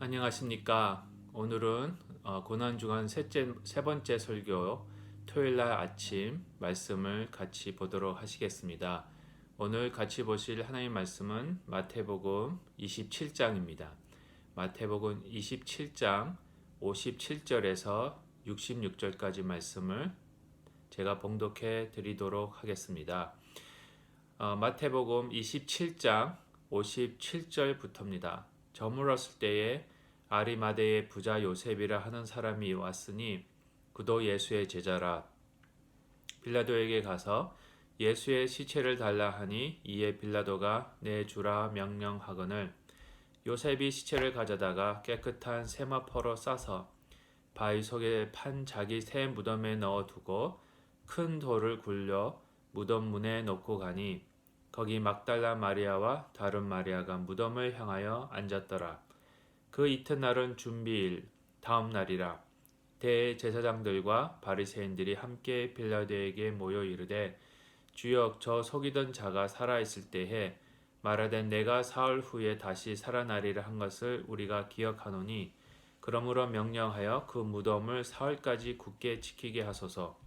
안녕하십니까. 오늘은 고난주간 세 번째 설교 토요일날 아침 말씀을 같이 보도록 하시겠습니다. 오늘 같이 보실 하나님 말씀은 마태복음 27장입니다. 마태복음 27장 57절에서 66절까지 말씀을 제가 봉독해 드리도록 하겠습니다. 마태복음 27장 57절부터입니다. 저물었을 때에 아리마대의 부자 요셉이라 하는 사람이 왔으니 그도 예수의 제자라. 빌라도에게 가서 예수의 시체를 달라 하니 이에 빌라도가 내주라 명령하거늘 요셉이 시체를 가져다가 깨끗한 세마포로 싸서 바위 속에 판 자기 새 무덤에 넣어두고 큰 돌을 굴려 무덤 문에 놓고 가니 거기 막달라 마리아와 다른 마리아가 무덤을 향하여 앉았더라. 그 이튿날은 준비일 다음 날이라. 대제사장들과 바리새인들이 함께 빌라도에게 모여 이르되 주여 저 속이던 자가 살아있을 때에 말하되 내가 사흘 후에 다시 살아나리라 한 것을 우리가 기억하노니 그러므로 명령하여 그 무덤을 사흘까지 굳게 지키게 하소서.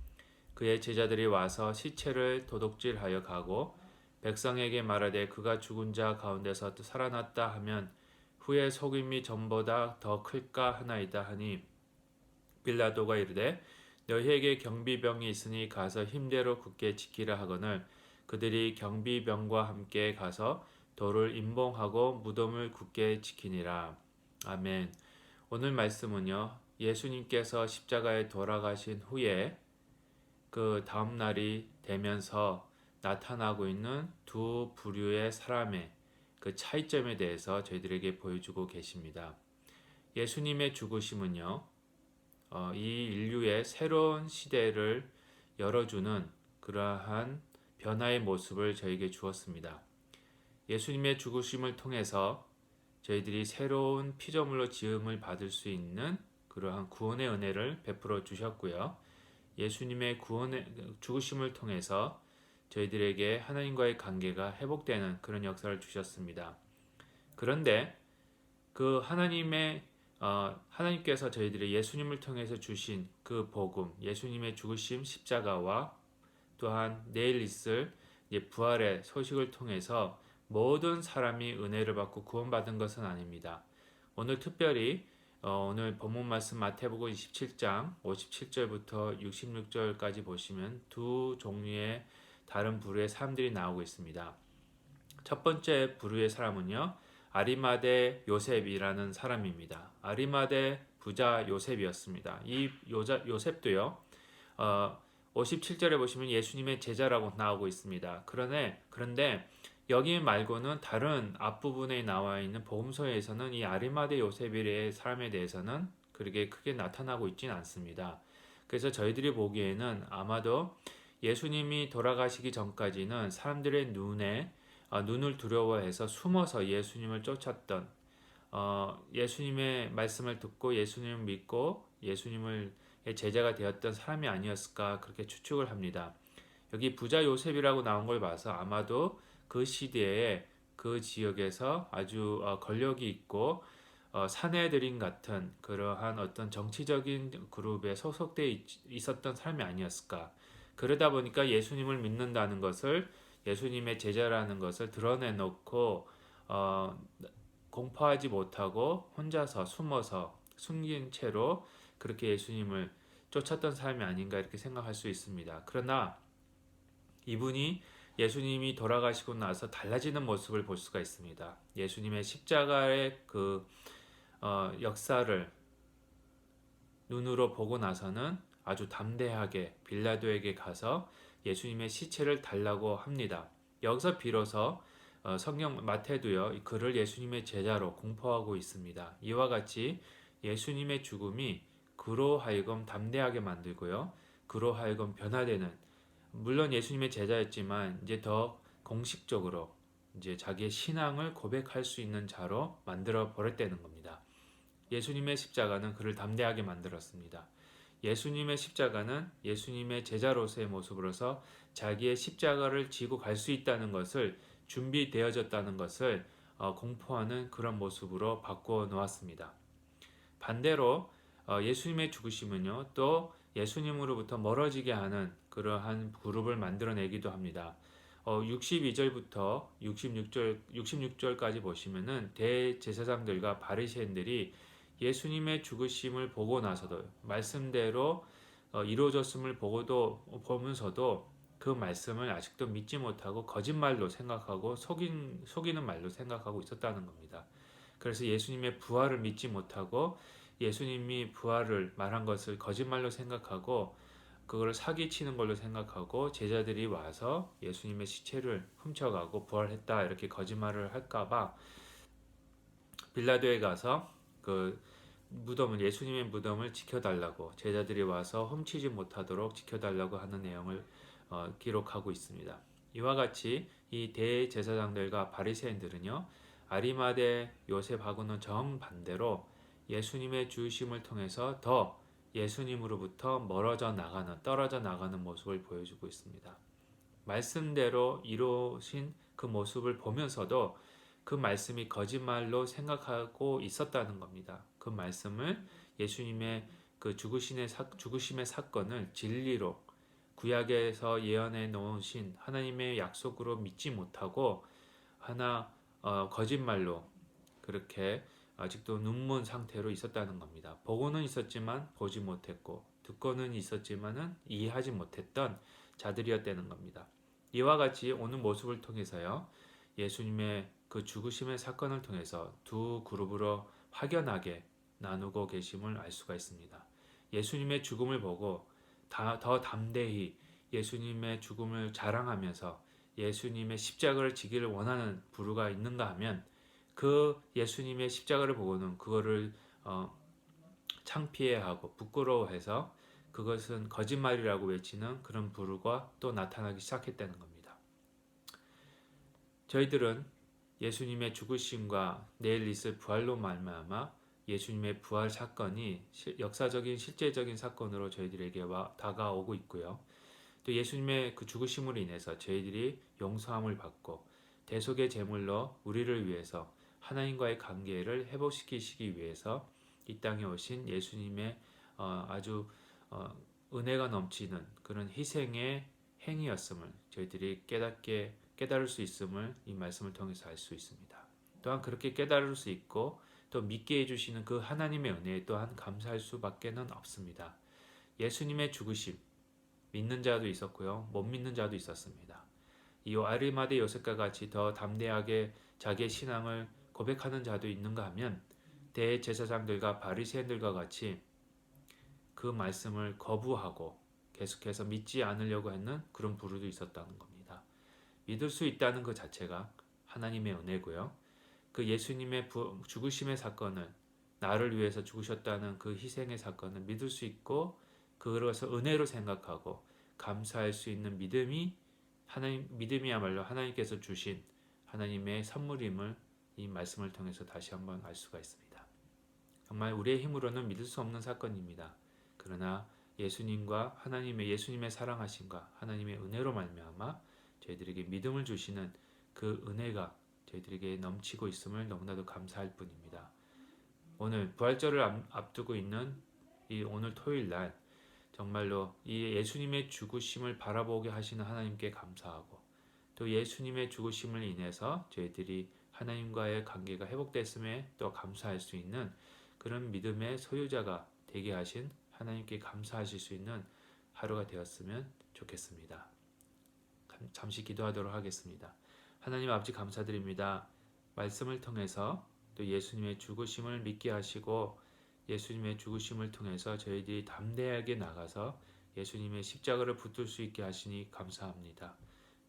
그의 제자들이 와서 시체를 도둑질하여 가고 백성에게 말하되 그가 죽은 자 가운데서 살아났다 하면 후에 속임이 전보다 더 클까 하나이다 하니 빌라도가 이르되 너희에게 경비병이 있으니 가서 힘대로 굳게 지키라 하거늘 그들이 경비병과 함께 가서 돌을 임봉하고 무덤을 굳게 지키니라. 아멘. 오늘 말씀은요, 예수님께서 십자가에 돌아가신 후에 그 다음 날이 되면서 나타나고 있는 두 부류의 사람의 그 차이점에 대해서 저희들에게 보여주고 계십니다. 예수님의 죽으심은요, 이 인류의 새로운 시대를 열어주는 그러한 변화의 모습을 저에게 주었습니다. 예수님의 죽으심을 통해서 저희들이 새로운 피조물로 지음을 받을 수 있는 그러한 구원의 은혜를 베풀어 주셨고요. 예수님의 죽으심을 통해서 저희들에게 하나님과의 관계가 회복되는 그런 역사를 주셨습니다. 그런데 그 하나님께서 저희들의 예수님을 통해서 주신 그 복음, 예수님의 죽으심 십자가와 또한 내일 있을 부활의 소식을 통해서 모든 사람이 은혜를 받고 구원받은 것은 아닙니다. 오늘 특별히 오늘 본문 말씀 마태복음 27장 57절부터 66절까지 보시면 두 종류의 다른 부류의 사람들이 나오고 있습니다. 첫 번째 부류의 사람은요, 아리마대 요셉이라는 사람입니다. 아리마대 부자 요셉이었습니다. 이 요셉도요, 57절에 보시면 예수님의 제자라고 나오고 있습니다. 그런데 여기 말고는 다른 앞부분에 나와 있는 복음서에서는 이 아리마대 요셉이라는 사람에 대해서는 그렇게 크게 나타나고 있지는 않습니다. 그래서 저희들이 보기에는 아마도 예수님이 돌아가시기 전까지는 사람들의 눈을 두려워해서 숨어서 예수님을 쫓았던 예수님의 말씀을 듣고 예수님을 믿고 예수님의 제자가 되었던 사람이 아니었을까 그렇게 추측을 합니다. 여기 부자 요셉이라고 나온 걸 봐서 아마도 그 시대에 그 지역에서 아주 권력이 있고 사내들인 같은 그러한 어떤 정치적인 그룹에 소속되어 있었던 사람이 아니었을까. 그러다 보니까 예수님을 믿는다는 것을 예수님의 제자라는 것을 드러내놓고 공포하지 못하고 혼자서 숨어서 숨긴 채로 그렇게 예수님을 쫓았던 사람이 아닌가 이렇게 생각할 수 있습니다. 그러나 이분이 예수님이 돌아가시고 나서 달라지는 모습을 볼 수가 있습니다. 예수님의 십자가의 그 역사를 눈으로 보고 나서는 아주 담대하게 빌라도에게 가서 예수님의 시체를 달라고 합니다. 여기서 비로소 성경 마태도요, 그를 예수님의 제자로 공포하고 있습니다. 이와 같이 예수님의 죽음이 그로 하여금 담대하게 만들고요, 그로 하여금 변화되는, 물론 예수님의 제자였지만 이제 더 공식적으로 이제 자기의 신앙을 고백할 수 있는 자로 만들어 버렸다는 겁니다. 예수님의 십자가는 그를 담대하게 만들었습니다. 예수님의 십자가는 예수님의 제자로서의 모습으로서 자기의 십자가를 지고 갈 수 있다는 것을 준비되어졌다는 것을 공포하는 그런 모습으로 바꾸어 놓았습니다. 반대로 예수님의 죽으심은요, 또 예수님으로부터 멀어지게 하는 그러한 그룹을 만들어내기도 합니다. 62절부터 66절까지 보시면은 대제사장들과 바리새인들이 예수님의 죽으심을 보고 나서도 말씀대로 이루어졌음을 보면서도 그 말씀을 아직도 믿지 못하고 거짓말로 생각하고 속이는 말로 생각하고 있었다는 겁니다. 그래서 예수님의 부활을 믿지 못하고 예수님이 부활을 말한 것을 거짓말로 생각하고 그걸 사기치는 걸로 생각하고 제자들이 와서 예수님의 시체를 훔쳐가고 부활했다 이렇게 거짓말을 할까봐 빌라도에 가서 그 예수님의 무덤을 지켜달라고 제자들이 와서 훔치지 못하도록 지켜달라고 하는 내용을 기록하고 있습니다. 이와 같이 이 대제사장들과 바리새인들은요, 아리마대 요셉하고는 정반대로 예수님의 죽으심을 통해서 더 예수님으로부터 떨어져 나가는 모습을 보여주고 있습니다. 말씀대로 이루신 그 모습을 보면서도 그 말씀이 거짓말로 생각하고 있었다는 겁니다. 그 말씀을 예수님의 그 죽으심의 사건을 진리로 구약에서 예언해 놓으신 하나님의 약속으로 믿지 못하고 거짓말로 그렇게 아직도 눈먼 상태로 있었다는 겁니다. 보고는 있었지만 보지 못했고 듣고는 있었지만은 이해하지 못했던 자들이었다는 겁니다. 이와 같이 오늘 모습을 통해서요, 예수님의 그 죽으심의 사건을 통해서 두 그룹으로 확연하게 나누고 계심을 알 수가 있습니다. 예수님의 죽음을 보고 더 담대히 예수님의 죽음을 자랑하면서 예수님의 십자가를 지기를 원하는 부류가 있는가 하면 그 예수님의 십자가를 보고는 그거를 창피해하고 부끄러워해서 그것은 거짓말이라고 외치는 그런 부류가 또 나타나기 시작했다는 겁니다. 저희들은 예수님의 죽으심과 내일 있을 부활로 말미암아 예수님의 부활 사건이 역사적인 실제적인 사건으로 저희들에게 다가오고 있고요. 또 예수님의 그 죽으심으로 인해서 저희들이 용서함을 받고 대속의 제물로 우리를 위해서 하나님과의 관계를 회복시키시기 위해서 이 땅에 오신 예수님의 아주 은혜가 넘치는 그런 희생의 행위였음을 저희들이 깨달을 수 있음을 이 말씀을 통해서 알 수 있습니다. 또한 그렇게 깨달을 수 있고 또 믿게 해주시는 그 하나님의 은혜에 또한 감사할 수밖에는 없습니다. 예수님의 죽으심 믿는 자도 있었고요, 못 믿는 자도 있었습니다. 이 아리마대 요셉과 같이 더 담대하게 자기의 신앙을 고백하는 자도 있는가 하면 대제사장들과 바리새인들과 같이 그 말씀을 거부하고 계속해서 믿지 않으려고 하는 그런 부류도 있었다는 겁니다. 믿을 수 있다는 그 자체가 하나님의 은혜고요. 그 예수님의 죽으심의 사건을 나를 위해서 죽으셨다는 그 희생의 사건을 믿을 수 있고 그것을 은혜로 생각하고 감사할 수 있는 믿음이야말로 하나님께서 주신 하나님의 선물임을 이 말씀을 통해서 다시 한번 알 수가 있습니다. 정말 우리의 힘으로는 믿을 수 없는 사건입니다. 그러나 예수님과 예수님의 사랑하심과 하나님의 은혜로 말미암아 저희들에게 믿음을 주시는 그 은혜가 저희들에게 넘치고 있음을 너무나도 감사할 뿐입니다. 오늘 부활절을 앞두고 있는 이 오늘 토요일 날 정말로 이 예수님의 죽으심을 바라보게 하시는 하나님께 감사하고 또 예수님의 죽으심을 인해서 저희들이 하나님과의 관계가 회복됐음에 또 감사할 수 있는 그런 믿음의 소유자가 되게 하신 하나님께 감사하실 수 있는 하루가 되었으면 좋겠습니다. 잠시 기도하도록 하겠습니다. 하나님 아버지 감사드립니다. 말씀을 통해서 또 예수님의 죽으심을 믿게 하시고 예수님의 죽으심을 통해서 저희들이 담대하게 나가서 예수님의 십자가를 붙들 수 있게 하시니 감사합니다.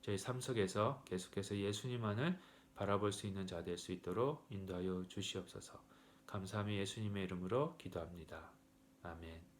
저희 삶 속에서 계속해서 예수님만을 바라볼 수 있는 자 될 수 있도록 인도하여 주시옵소서. 감사하며 예수님의 이름으로 기도합니다. 아멘.